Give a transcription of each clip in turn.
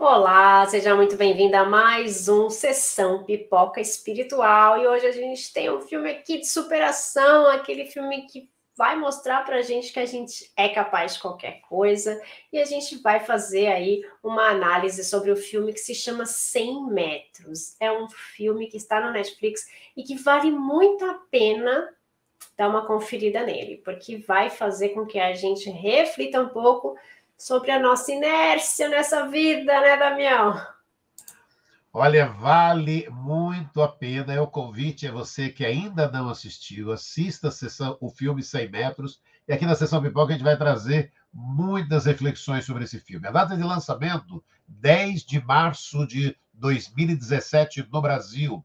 Olá, seja muito bem-vinda a mais um Sessão Pipoca Espiritual. E hoje a gente tem um filme aqui de superação, aquele filme que vai mostrar pra gente que a gente é capaz de qualquer coisa. E a gente vai fazer aí uma análise sobre o filme que se chama 100 Metros. É um filme que está no Netflix e que vale muito a pena dar uma conferida nele, porque vai fazer com que a gente reflita um pouco sobre a nossa inércia nessa vida, né, Damião? Olha, vale muito a pena. O convite é você que ainda não assistiu, assista o filme 100 metros. E aqui na Sessão Pipoca a gente vai trazer muitas reflexões sobre esse filme. A data de lançamento, 10 de março de 2017 no Brasil.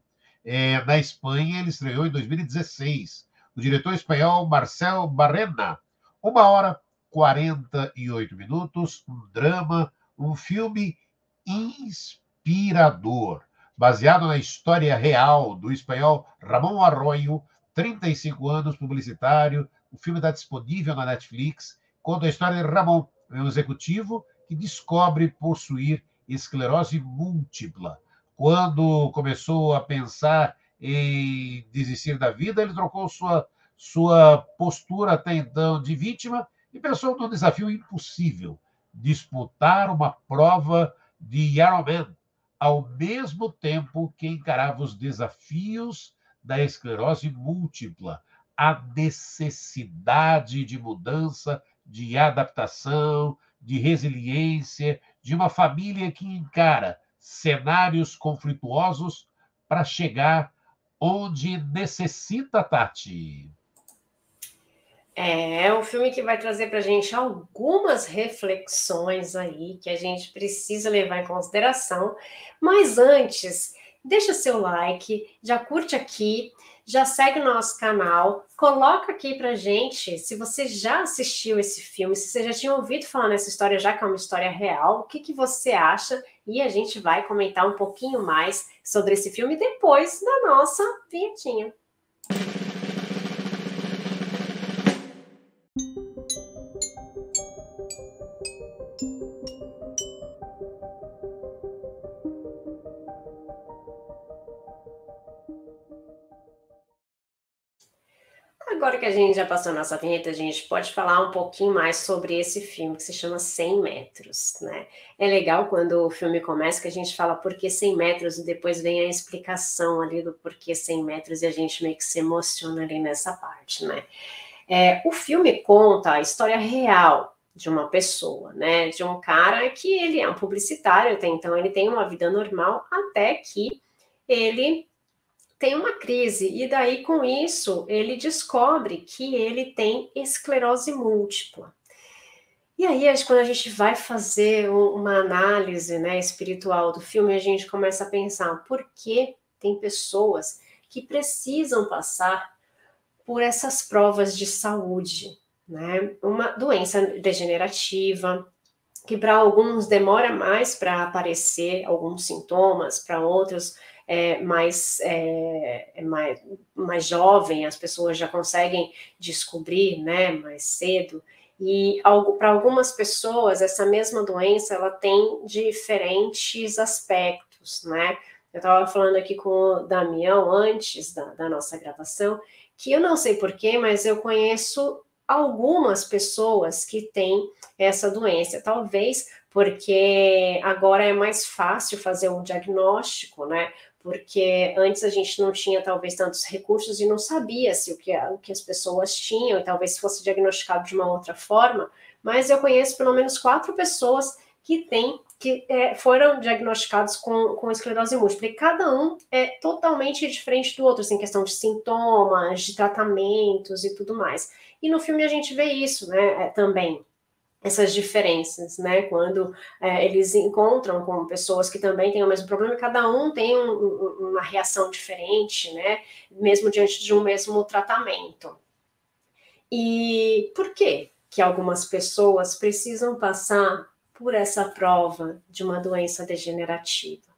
Na Espanha, ele estreou em 2016. O diretor espanhol Marcel Barrena. 1 hora, 48 minutos, um drama, um filme inspirador, baseado na história real do espanhol Ramon Arroyo, 35 anos, publicitário. O filme está disponível na Netflix. Conta a história de Ramon, um executivo que descobre possuir esclerose múltipla. Quando começou a pensar em desistir da vida, ele trocou sua postura até então de vítima e pensou num desafio impossível: disputar uma prova de Ironman, ao mesmo tempo que encarava os desafios da esclerose múltipla, a necessidade de mudança, de adaptação, de resiliência, de uma família que encara cenários conflituosos para chegar onde necessita, Tati. É um filme que vai trazer para a gente algumas reflexões aí que a gente precisa levar em consideração. Mas antes, deixa seu like, já curte aqui, já segue o nosso canal, coloca aqui pra gente se você já assistiu esse filme, se você já tinha ouvido falar nessa história, já que é uma história real, o que você acha? E a gente vai comentar um pouquinho mais sobre esse filme depois da nossa vinhetinha. Agora que a gente já passou a nossa vinheta, a gente pode falar um pouquinho mais sobre esse filme que se chama 100 metros, né? É legal quando o filme começa que a gente fala por que 100 metros e depois vem a explicação ali do porquê 100 metros e a gente meio que se emociona ali nessa parte, né? O filme conta a história real de uma pessoa, né? De um cara que ele é um publicitário, até então ele tem uma vida normal, até que ele tem uma crise, e daí com isso ele descobre que ele tem esclerose múltipla. E aí, quando a gente vai fazer uma análise, né, espiritual do filme, a gente começa a pensar por que tem pessoas que precisam passar por essas provas de saúde, né? Uma doença degenerativa, que para alguns demora mais para aparecer alguns sintomas, para outros mais jovem, as pessoas já conseguem descobrir, né, mais cedo. E para algumas pessoas, essa mesma doença, ela tem diferentes aspectos, né? Eu estava falando aqui com o Damião antes da nossa gravação, que eu não sei porquê, mas eu conheço algumas pessoas que têm essa doença. Talvez porque agora é mais fácil fazer um diagnóstico, né? Porque antes a gente não tinha talvez tantos recursos e não sabia se o que as pessoas tinham, e talvez fosse diagnosticado de uma outra forma, mas eu conheço pelo menos 4 pessoas que foram diagnosticados com esclerose múltipla, e cada um é totalmente diferente do outro, assim, em questão de sintomas, de tratamentos e tudo mais. E no filme a gente vê isso, né, também, essas diferenças, né? Quando eles encontram com pessoas que também têm o mesmo problema, cada um tem uma reação diferente, né? Mesmo diante de um mesmo tratamento. E por quê que algumas pessoas precisam passar por essa prova de uma doença degenerativa?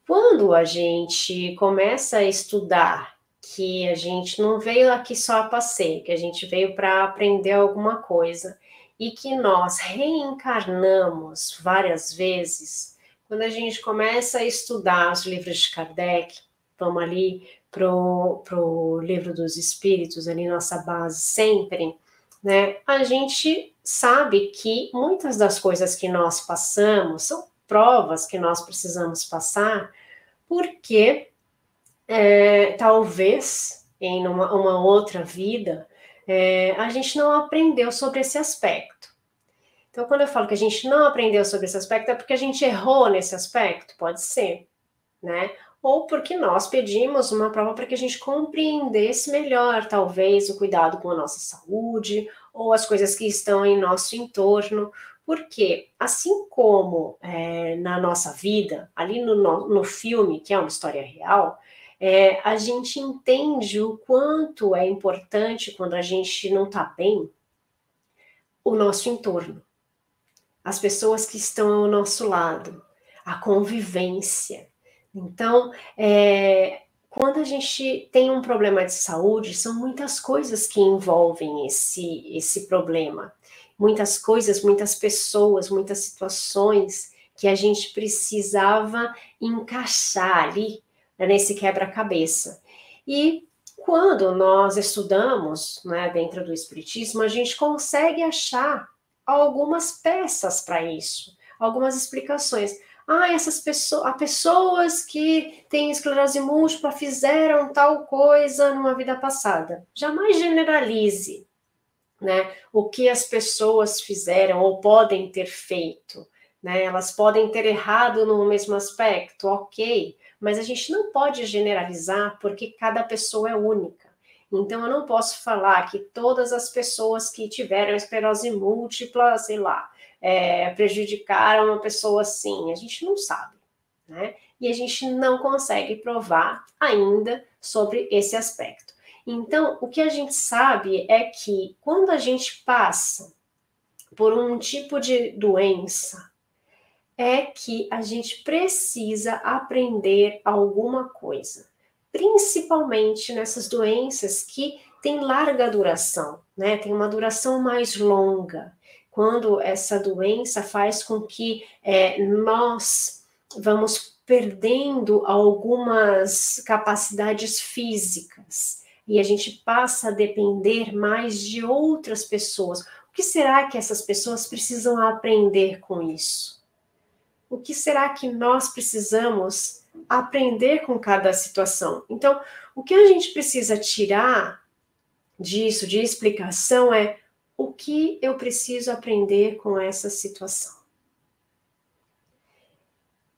Quando a gente começa a estudar que a gente não veio aqui só a passeio, que a gente veio para aprender alguma coisa, e que nós reencarnamos várias vezes, quando a gente começa a estudar os livros de Kardec, vamos ali para o livro dos Espíritos, ali nossa base sempre, né? A gente sabe que muitas das coisas que nós passamos são provas que nós precisamos passar, porque talvez em uma outra vida a gente não aprendeu sobre esse aspecto. Então, quando eu falo que a gente não aprendeu sobre esse aspecto, é porque a gente errou nesse aspecto? Pode ser, né? Ou porque nós pedimos uma prova para que a gente compreendesse melhor, talvez, o cuidado com a nossa saúde, ou as coisas que estão em nosso entorno. Porque, assim como na nossa vida, ali no filme, que é uma história real, a gente entende o quanto é importante, quando a gente não está bem, o nosso entorno, as pessoas que estão ao nosso lado, a convivência. Então, quando a gente tem um problema de saúde, são muitas coisas que envolvem esse problema. Muitas coisas, muitas pessoas, muitas situações que a gente precisava encaixar ali, né, nesse quebra-cabeça. E quando nós estudamos, né, dentro do Espiritismo, a gente consegue achar algumas peças para isso, algumas explicações. Essas pessoas, há pessoas que têm esclerose múltipla fizeram tal coisa numa vida passada. Jamais generalize, né, o que as pessoas fizeram ou podem ter feito, né? Elas podem ter errado no mesmo aspecto, ok, mas a gente não pode generalizar porque cada pessoa é única. Então, eu não posso falar que todas as pessoas que tiveram esclerose múltipla, sei lá, prejudicaram uma pessoa assim. A gente não sabe, né? E a gente não consegue provar ainda sobre esse aspecto. Então, o que a gente sabe é que quando a gente passa por um tipo de doença, é que a gente precisa aprender alguma coisa, principalmente nessas doenças que têm larga duração, né? Tem uma duração mais longa. Quando essa doença faz com que nós vamos perdendo algumas capacidades físicas e a gente passa a depender mais de outras pessoas. O que será que essas pessoas precisam aprender com isso? O que será que nós precisamos aprender com cada situação? Então, o que a gente precisa tirar disso, de explicação, é o que eu preciso aprender com essa situação.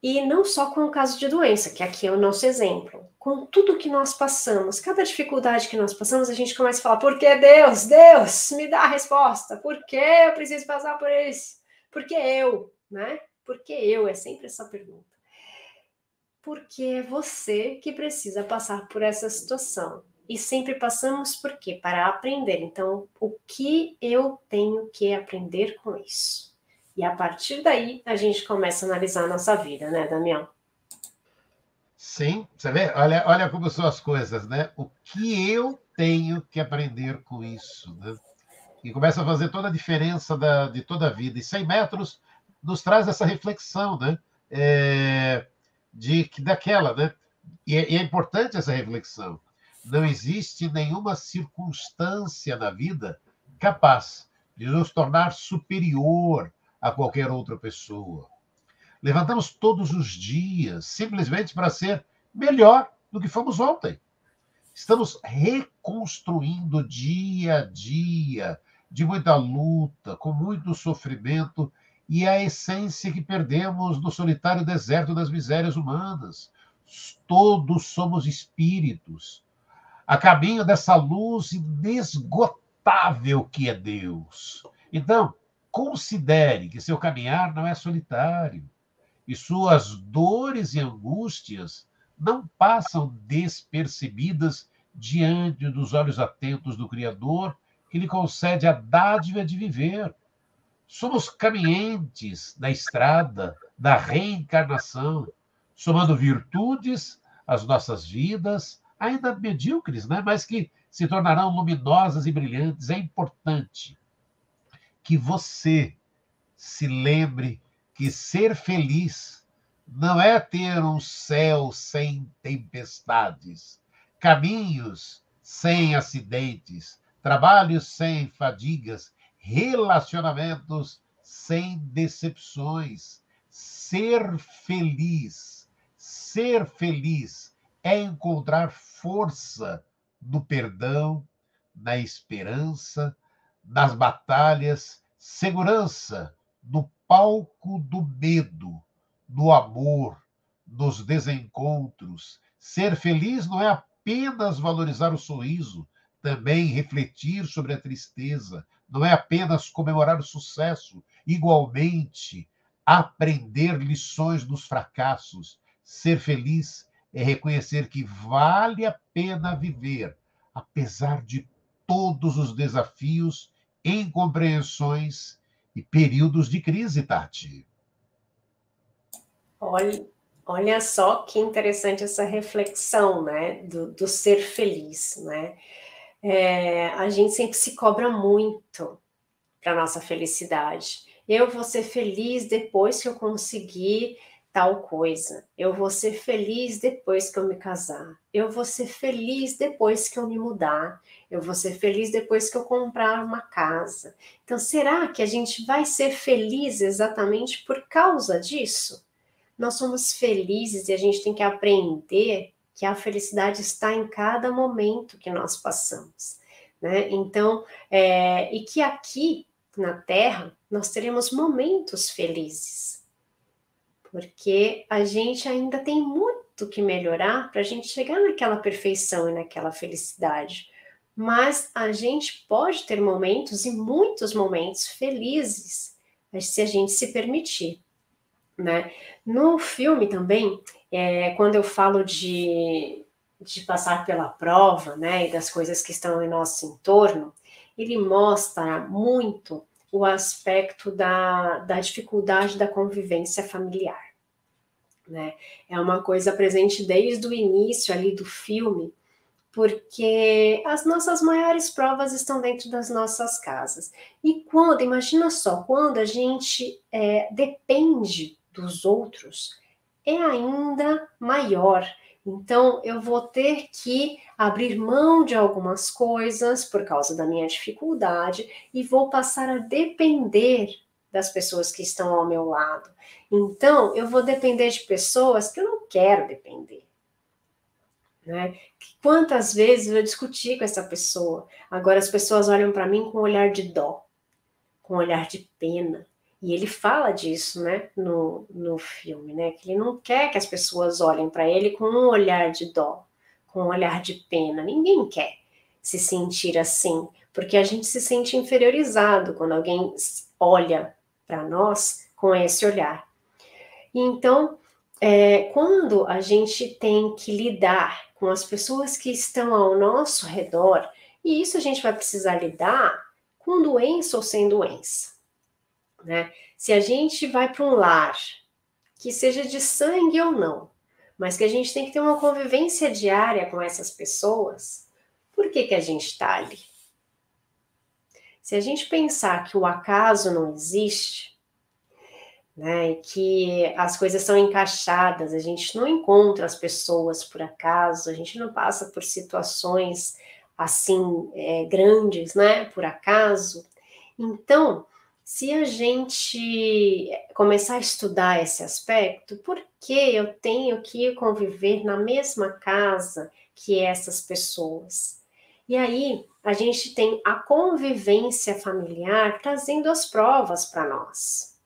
E não só com o caso de doença, que aqui é o nosso exemplo. Com tudo que nós passamos, cada dificuldade que nós passamos, a gente começa a falar, por que Deus? Deus, me dá a resposta. Por que eu preciso passar por isso? Por que eu, né? Por que eu? É sempre essa pergunta. Porque é você que precisa passar por essa situação. E sempre passamos por quê? Para aprender. Então, o que eu tenho que aprender com isso? E a partir daí, a gente começa a analisar a nossa vida, né, Damião? Sim, você vê? Olha como são as coisas, né? O que eu tenho que aprender com isso, né? E começa a fazer toda a diferença de toda a vida. E 100 metros nos traz essa reflexão, né? Daquela, né? E é importante essa reflexão. Não existe nenhuma circunstância na vida capaz de nos tornar superior a qualquer outra pessoa. Levantamos todos os dias simplesmente para ser melhor do que fomos ontem. Estamos reconstruindo dia a dia, de muita luta, com muito sofrimento, e a essência que perdemos no solitário deserto das misérias humanas. Todos somos espíritos, a caminho dessa luz inesgotável que é Deus. Então, considere que seu caminhar não é solitário, e suas dores e angústias não passam despercebidas diante dos olhos atentos do Criador, que lhe concede a dádiva de viver. Somos caminhantes na estrada da reencarnação, somando virtudes às nossas vidas, ainda medíocres, né? Mas que se tornarão luminosas e brilhantes. É importante que você se lembre que ser feliz não é ter um céu sem tempestades, caminhos sem acidentes, trabalhos sem fadigas, relacionamentos sem decepções. Ser feliz é encontrar força no perdão, na esperança, nas batalhas, segurança no palco do medo, no amor, nos desencontros. Ser feliz não é apenas valorizar o sorriso, também refletir sobre a tristeza, não é apenas comemorar o sucesso, igualmente aprender lições dos fracassos. Ser feliz é reconhecer que vale a pena viver, apesar de todos os desafios, incompreensões e períodos de crise, Tati. Olha só que interessante essa reflexão, né, do ser feliz, né? A gente sempre se cobra muito para nossa felicidade. Eu vou ser feliz depois que eu conseguir tal coisa. Eu vou ser feliz depois que eu me casar. Eu vou ser feliz depois que eu me mudar. Eu vou ser feliz depois que eu comprar uma casa. Então, será que a gente vai ser feliz exatamente por causa disso? Nós somos felizes e a gente tem que aprender que a felicidade está em cada momento que nós passamos, né? Então, e que aqui na Terra nós teremos momentos felizes, porque a gente ainda tem muito que melhorar para a gente chegar naquela perfeição e naquela felicidade. Mas a gente pode ter momentos e muitos momentos felizes, se a gente se permitir, né? No filme também, quando eu falo de passar pela prova, né, e das coisas que estão em nosso entorno, ele mostra muito o aspecto da dificuldade da convivência familiar, né? É uma coisa presente desde o início ali do filme, porque as nossas maiores provas estão dentro das nossas casas. E quando, imagina só, quando a gente depende dos outros, é ainda maior. Então, eu vou ter que abrir mão de algumas coisas por causa da minha dificuldade e vou passar a depender das pessoas que estão ao meu lado. Então, eu vou depender de pessoas que eu não quero depender, né? Quantas vezes eu discuti com essa pessoa, agora as pessoas olham para mim com um olhar de dó, com um olhar de pena, e ele fala disso, né, no filme, né, que ele não quer que as pessoas olhem para ele com um olhar de dó, com um olhar de pena. Ninguém quer se sentir assim, porque a gente se sente inferiorizado quando alguém olha para nós com esse olhar. Então, quando a gente tem que lidar com as pessoas que estão ao nosso redor, e isso a gente vai precisar lidar com doença ou sem doença, né? Se a gente vai para um lar, que seja de sangue ou não, mas que a gente tem que ter uma convivência diária com essas pessoas, por que a gente está ali? Se a gente pensar que o acaso não existe, né, e que as coisas são encaixadas, a gente não encontra as pessoas por acaso, a gente não passa por situações assim grandes, né, por acaso. Então, se a gente começar a estudar esse aspecto, por que eu tenho que conviver na mesma casa que essas pessoas? E aí, a gente tem a convivência familiar trazendo as provas para nós.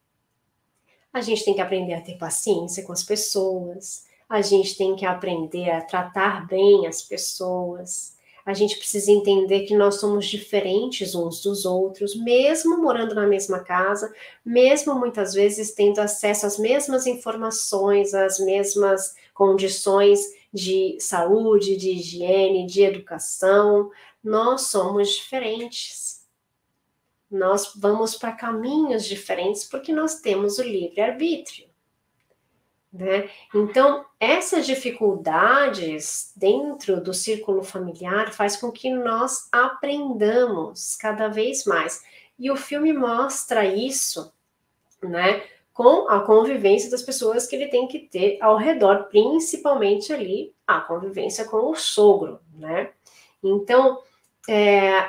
A gente tem que aprender a ter paciência com as pessoas, a gente tem que aprender a tratar bem as pessoas, a gente precisa entender que nós somos diferentes uns dos outros, mesmo morando na mesma casa, mesmo muitas vezes tendo acesso às mesmas informações, às mesmas condições de saúde, de higiene, de educação, nós somos diferentes. Nós vamos para caminhos diferentes porque nós temos o livre-arbítrio, né? Então, essas dificuldades dentro do círculo familiar faz com que nós aprendamos cada vez mais. E o filme mostra isso, né, com a convivência das pessoas que ele tem que ter ao redor, principalmente ali a convivência com o sogro, né? Então,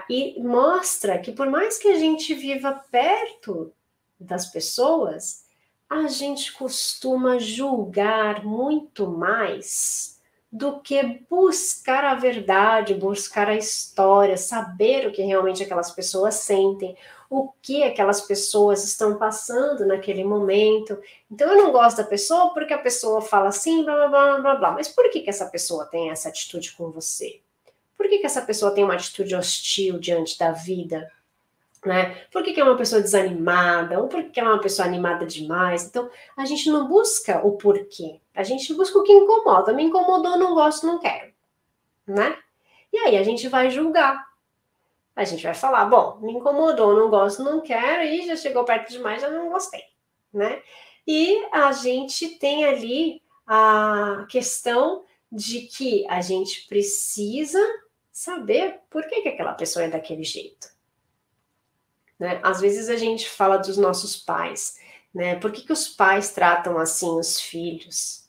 e mostra que por mais que a gente viva perto das pessoas, a gente costuma julgar muito mais do que buscar a verdade, buscar a história, saber o que realmente aquelas pessoas sentem, o que aquelas pessoas estão passando naquele momento. Então, eu não gosto da pessoa porque a pessoa fala assim, blá, blá, blá, blá, blá. Mas por que essa pessoa tem essa atitude com você? Por que essa pessoa tem uma atitude hostil diante da vida? Né? Por que é uma pessoa desanimada? Ou por que é uma pessoa animada demais? Então, a gente não busca o porquê. A gente busca o que incomoda. Me incomodou, não gosto, não quero. Né? E aí a gente vai julgar. A gente vai falar, bom, me incomodou, não gosto, não quero, e já chegou perto demais, já não gostei. Né? E a gente tem ali a questão de que a gente precisa saber por que aquela pessoa é daquele jeito. Né? Às vezes a gente fala dos nossos pais, né? Por que os pais tratam assim os filhos?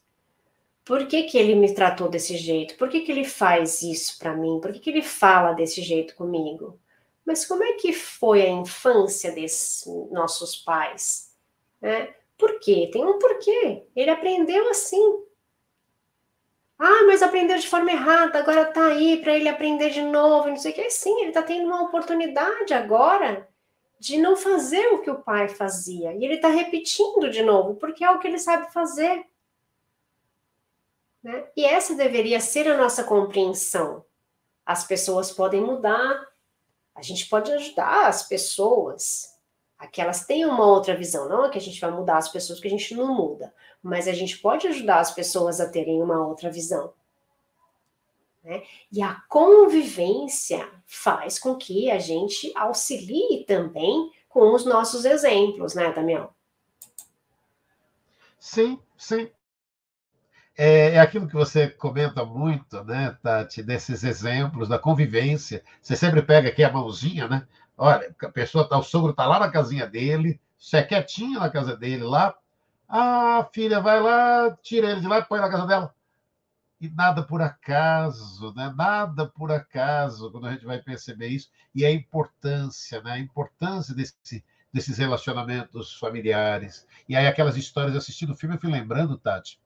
Por que ele me tratou desse jeito? Por que ele faz isso para mim? Por que ele fala desse jeito comigo? Mas como é que foi a infância desses nossos pais? Né? Por quê? Tem um porquê. Ele aprendeu assim. Ah, mas aprendeu de forma errada, agora tá aí para ele aprender de novo, não sei o que. Sim, ele tá tendo uma oportunidade agora de não fazer o que o pai fazia. E ele está repetindo de novo, porque é o que ele sabe fazer. Né? E essa deveria ser a nossa compreensão. As pessoas podem mudar, a gente pode ajudar as pessoas a que elas tenham uma outra visão. Não é que a gente vai mudar as pessoas, que a gente não muda, mas a gente pode ajudar as pessoas a terem uma outra visão. Né? E a convivência faz com que a gente auxilie também com os nossos exemplos, né, Damião? Sim, sim. É aquilo que você comenta muito, né, Tati, desses exemplos da convivência. Você sempre pega aqui a mãozinha, né? Olha, a pessoa tá, o sogro está lá na casinha dele, você é quietinho na casa dele lá. Ah, filha, vai lá, tira ele de lá e põe na casa dela. E nada por acaso, né? Nada por acaso, quando a gente vai perceber isso. E a importância, né? A importância desses relacionamentos familiares. E aí aquelas histórias, assistindo o filme, eu fui lembrando, Tati,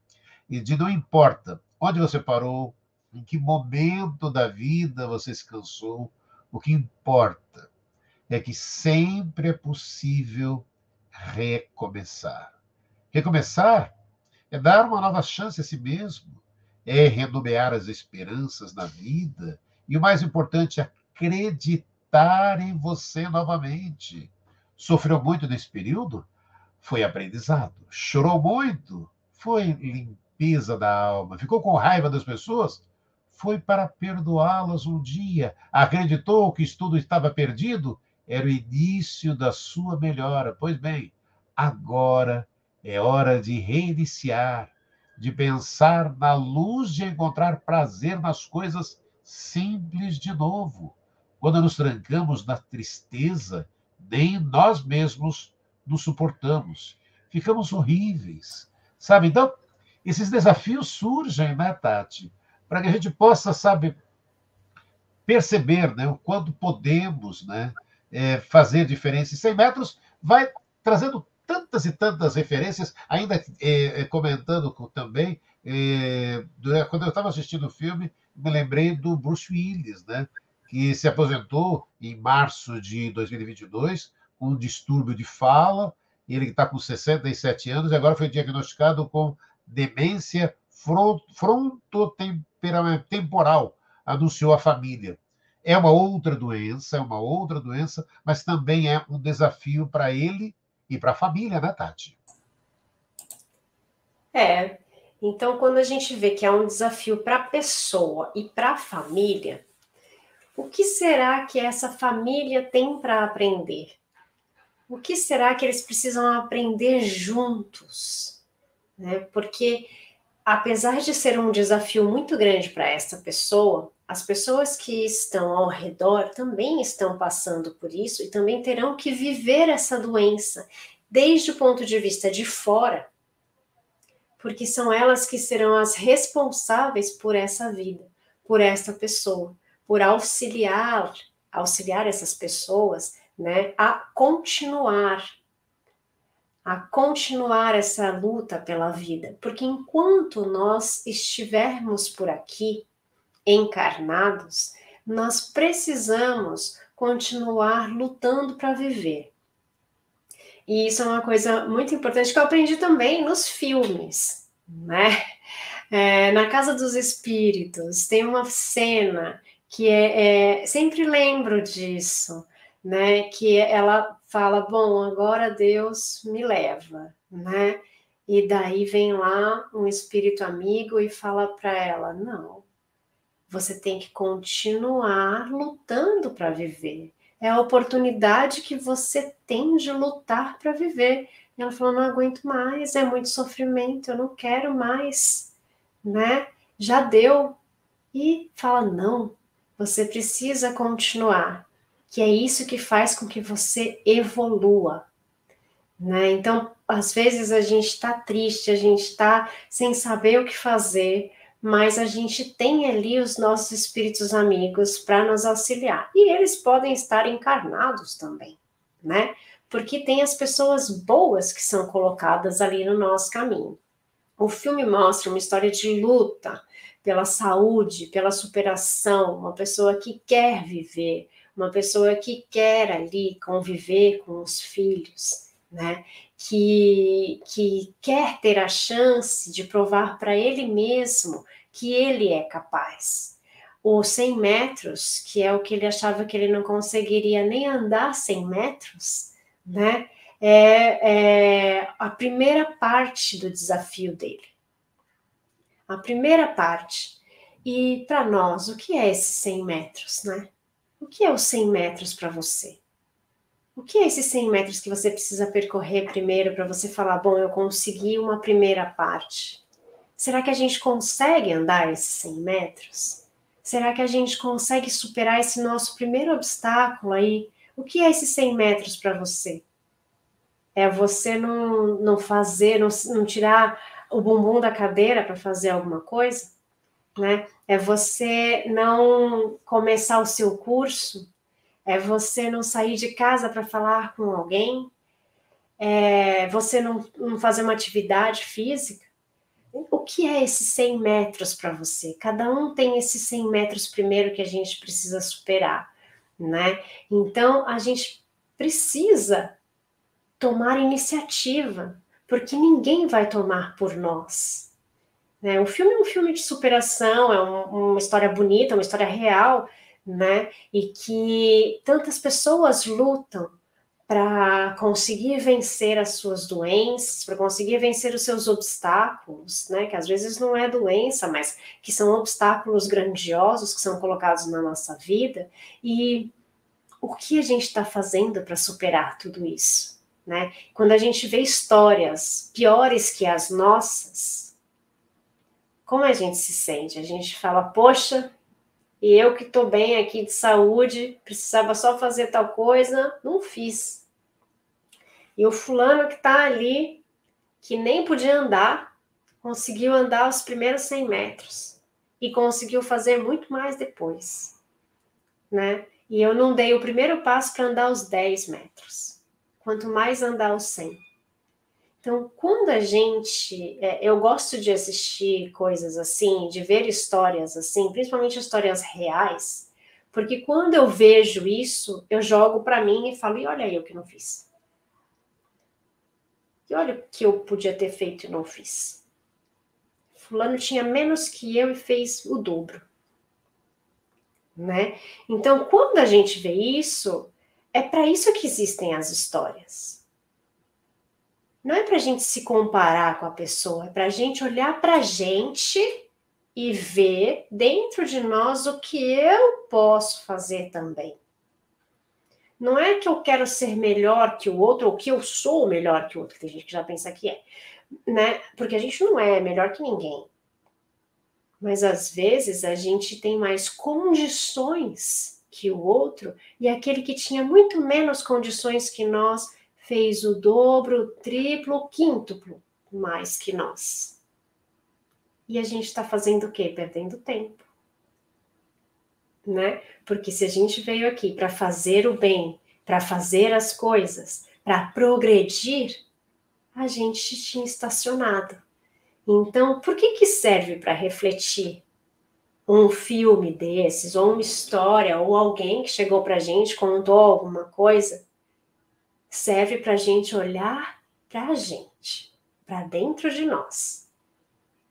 e de não importa onde você parou, em que momento da vida você se cansou, o que importa é que sempre é possível recomeçar. Recomeçar é dar uma nova chance a si mesmo, é renomear as esperanças na vida e, o mais importante, acreditar em você novamente. Sofreu muito nesse período? Foi aprendizado. Chorou muito? Foi limpeza da alma. Ficou com raiva das pessoas? Foi para perdoá-las um dia. Acreditou que isso tudo estava perdido? Era o início da sua melhora. Pois bem, agora é hora de reiniciar, de pensar na luz, de encontrar prazer nas coisas simples de novo. Quando nos trancamos na tristeza, nem nós mesmos nos suportamos. Ficamos horríveis. Sabe? Então, esses desafios surgem, né, Tati? Para que a gente possa, sabe, perceber, né, o quanto podemos, né, fazer diferença. E 100 metros vai trazendo tantas e tantas referências, ainda comentando também, quando eu estava assistindo o filme, me lembrei do Bruce Willis, né, que se aposentou em março de 2022 com um distúrbio de fala. Ele está com 67 anos e agora foi diagnosticado com demência frontotemporal, anunciou a família. É uma outra doença, mas também é um desafio para ele e para a família, né, Tati? Então quando a gente vê que é um desafio para a pessoa e para a família, o que será que essa família tem para aprender? O que será que eles precisam aprender juntos? Né? Porque, apesar de ser um desafio muito grande para essa pessoa, as pessoas que estão ao redor também estão passando por isso e também terão que viver essa doença, desde o ponto de vista de fora, porque são elas que serão as responsáveis por essa vida, por essa pessoa, por auxiliar essas pessoas, né, a continuar essa luta pela vida, porque enquanto nós estivermos por aqui, encarnados, nós precisamos continuar lutando para viver. E isso é uma coisa muito importante que eu aprendi também nos filmes, né? Na Casa dos Espíritos tem uma cena que sempre lembro disso, né? Que ela fala, bom, agora Deus me leva, né? E daí vem lá um espírito amigo e fala para ela, não, você tem que continuar lutando para viver. É a oportunidade que você tem de lutar para viver. E ela falou, não aguento mais, é muito sofrimento, eu não quero mais, né? Já deu. E fala, não, você precisa continuar, que é isso que faz com que você evolua, né? Então, às vezes a gente está triste, a gente está sem saber o que fazer, mas a gente tem ali os nossos espíritos amigos para nos auxiliar. E eles podem estar encarnados também, né? Porque tem as pessoas boas que são colocadas ali no nosso caminho. O filme mostra uma história de luta pela saúde, pela superação, uma pessoa que quer viver, uma pessoa que quer ali conviver com os filhos, né? Que quer ter a chance de provar para ele mesmo que ele é capaz. Os 100 metros, que é o que ele achava que ele não conseguiria nem andar 100 metros, né? É a primeira parte do desafio dele. A primeira parte. E para nós, o que é esses 100 metros, né? O que é os 100 metros para você? O que é esses 100 metros que você precisa percorrer primeiro para você falar, bom, eu consegui uma primeira parte? Será que a gente consegue andar esses 100 metros? Será que a gente consegue superar esse nosso primeiro obstáculo aí? O que é esses 100 metros para você? É você não fazer, não tirar o bumbum da cadeira para fazer alguma coisa, né? É você não começar o seu curso, é você não sair de casa para falar com alguém, é você não fazer uma atividade física. O que é esses 100 metros para você? Cada um tem esses 100 metros primeiro que a gente precisa superar, né? Então, a gente precisa tomar iniciativa, porque ninguém vai tomar por nós. Né? O filme é um filme de superação, é uma história bonita, uma história real, né? E que tantas pessoas lutam para conseguir vencer as suas doenças, para conseguir vencer os seus obstáculos, né? Que às vezes não é doença, mas que são obstáculos grandiosos que são colocados na nossa vida. E o que a gente está fazendo para superar tudo isso? Né? Quando a gente vê histórias piores que as nossas, como a gente se sente? A gente fala, poxa, e eu que estou bem aqui de saúde, precisava só fazer tal coisa, não fiz. E o fulano que está ali, que nem podia andar, conseguiu andar os primeiros 100 metros. E conseguiu fazer muito mais depois. Né? E eu não dei o primeiro passo para andar os 10 metros. Quanto mais andar os 100. Então, quando a gente... eu gosto de assistir coisas assim, de ver histórias assim, principalmente histórias reais, porque quando eu vejo isso, eu jogo para mim e falo, e olha aí o que não fiz. E olha o que eu podia ter feito e não fiz. Fulano tinha menos que eu e fez o dobro. Né? Então, quando a gente vê isso, é para isso que existem as histórias. Não é para a gente se comparar com a pessoa, é para a gente olhar para a gente e ver dentro de nós o que eu posso fazer também. Não é que eu quero ser melhor que o outro ou que eu sou melhor que o outro, tem gente que já pensa que é, né? Porque a gente não é melhor que ninguém. Mas às vezes a gente tem mais condições que o outro, e aquele que tinha muito menos condições que nós fez o dobro, o triplo, o quíntuplo mais que nós. E a gente está fazendo o quê? Perdendo tempo. Né? Porque se a gente veio aqui para fazer o bem, para fazer as coisas, para progredir, a gente tinha estacionado. Então, por que serve para refletir um filme desses, ou uma história, ou alguém que chegou para a gente, contou alguma coisa? Serve para a gente olhar para a gente, para dentro de nós,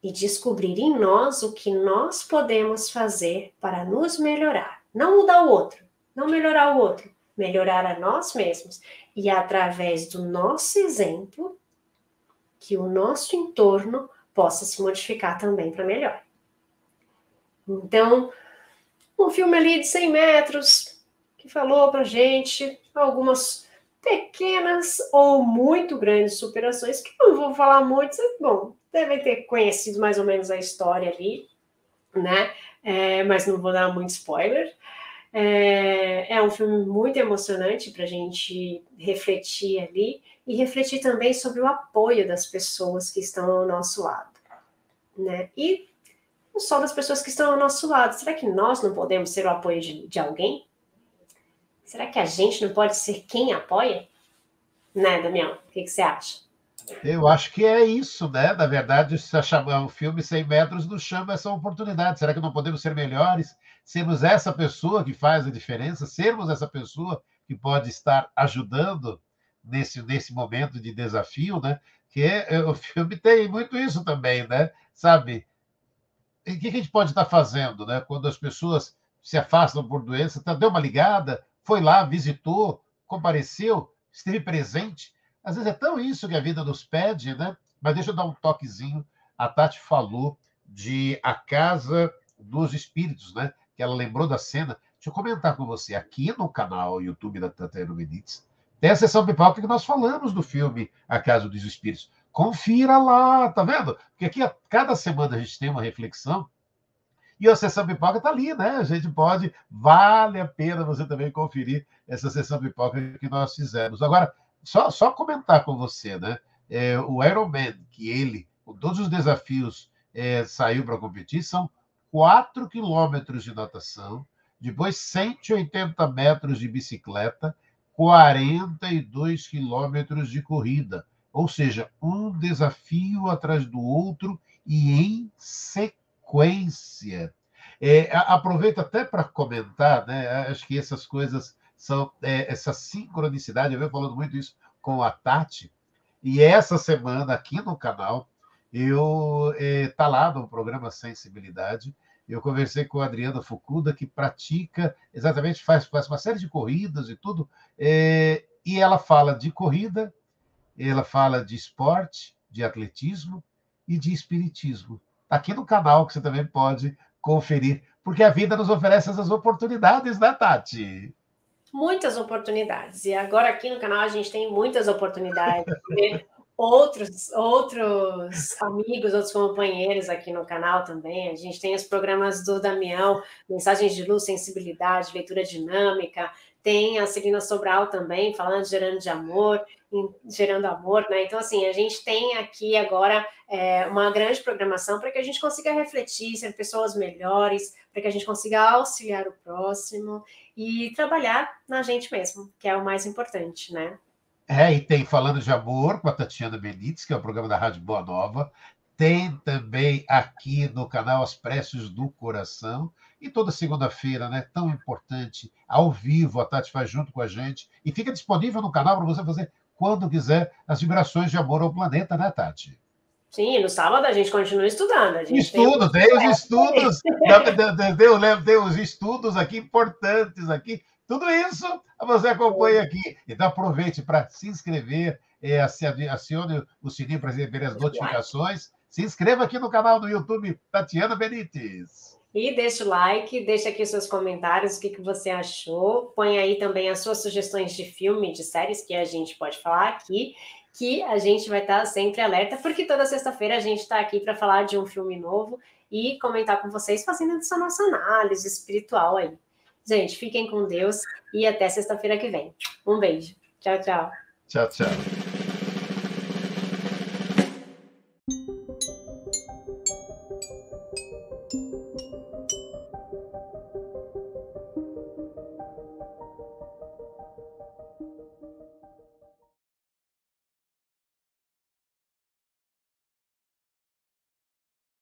e descobrir em nós o que nós podemos fazer para nos melhorar. Não mudar o outro, não melhorar o outro, melhorar a nós mesmos. E através do nosso exemplo, que o nosso entorno possa se modificar também para melhor. Então, um filme ali de 100 metros, que falou pra gente algumas pequenas ou muito grandes superações, que não vou falar muito, bom, devem ter conhecido mais ou menos a história ali, né? Mas não vou dar muito spoiler. É um filme muito emocionante para a gente refletir ali, e refletir também sobre o apoio das pessoas que estão ao nosso lado, né? E não só das pessoas que estão ao nosso lado. Será que nós não podemos ser o apoio de alguém? Será que a gente não pode ser quem apoia? Né, Damião? O que você acha? Eu acho que é isso, né? Na verdade, se chamar o filme 100 metros nos chama essa oportunidade. Será que não podemos ser melhores? Sermos essa pessoa que faz a diferença? Sermos essa pessoa que pode estar ajudando nesse momento de desafio, né? O filme tem muito isso também, né? Sabe? E o que a gente pode estar fazendo, né? Quando as pessoas se afastam por doença, deu uma ligada, foi lá, visitou, compareceu, esteve presente. Às vezes é tão isso que a vida nos pede, né? Mas deixa eu dar um toquezinho. A Tati falou de A Casa dos Espíritos, né? Que ela lembrou da cena. Deixa eu comentar com você. Aqui no canal YouTube da Tatiana Benítez, tem a sessão pipoca que nós falamos do filme A Casa dos Espíritos. Confira lá, tá vendo? Porque aqui cada semana a gente tem uma reflexão e a sessão pipoca está ali, né? A gente pode, vale a pena você também conferir essa sessão pipoca que nós fizemos. Agora, só comentar com você, né? O Ironman, que ele, com todos os desafios, saiu para competir, são 4 quilômetros de natação, depois 180 metros de bicicleta, 42 quilômetros de corrida. Ou seja, um desafio atrás do outro e em sequência. Aproveito até para comentar, né? Acho que essas coisas são essa sincronicidade. Eu venho falando muito isso com a Tati, e essa semana aqui no canal eu tá lá no programa Sensibilidade. Eu conversei com a Adriana Fukuda, que pratica exatamente, faz uma série de corridas e tudo, e ela fala de corrida, ela fala de esporte, de atletismo e de espiritismo. Aqui no canal que você também pode conferir, porque a vida nos oferece essas oportunidades, né, Tati? Muitas oportunidades. E agora aqui no canal a gente tem muitas oportunidades de ver outros amigos, outros companheiros aqui no canal também. A gente tem os programas do Damião, Mensagens de Luz, Sensibilidade, Leitura Dinâmica. Tem a Celina Sobral também, falando gerando amor, né? Então, assim, a gente tem aqui agora uma grande programação para que a gente consiga refletir, ser pessoas melhores, para que a gente consiga auxiliar o próximo e trabalhar na gente mesmo, que é o mais importante, né? E tem Falando de Amor com a Tatiana Benítez, que é o programa da Rádio Boa Nova. Tem também aqui no canal As Preces do Coração. E toda segunda-feira, né, tão importante, ao vivo, a Tati faz junto com a gente. E fica disponível no canal para você fazer quando quiser as vibrações de amor ao planeta, né, Tati? Sim, no sábado a gente continua estudando. A gente Tem os estudos, tem os estudos aqui importantes aqui. Tudo isso você acompanha aqui. Então aproveite para se inscrever, acione o sininho para receber as notificações. Se inscreva aqui no canal do YouTube Tatiana Benítez. E deixa o like, deixa aqui os seus comentários, o que você achou. Põe aí também as suas sugestões de filme, de séries que a gente pode falar aqui, que a gente vai estar sempre alerta, porque toda sexta-feira a gente está aqui para falar de um filme novo e comentar com vocês, fazendo essa nossa análise espiritual aí. Gente, fiquem com Deus e até sexta-feira que vem. Um beijo. Tchau, tchau. Tchau, tchau.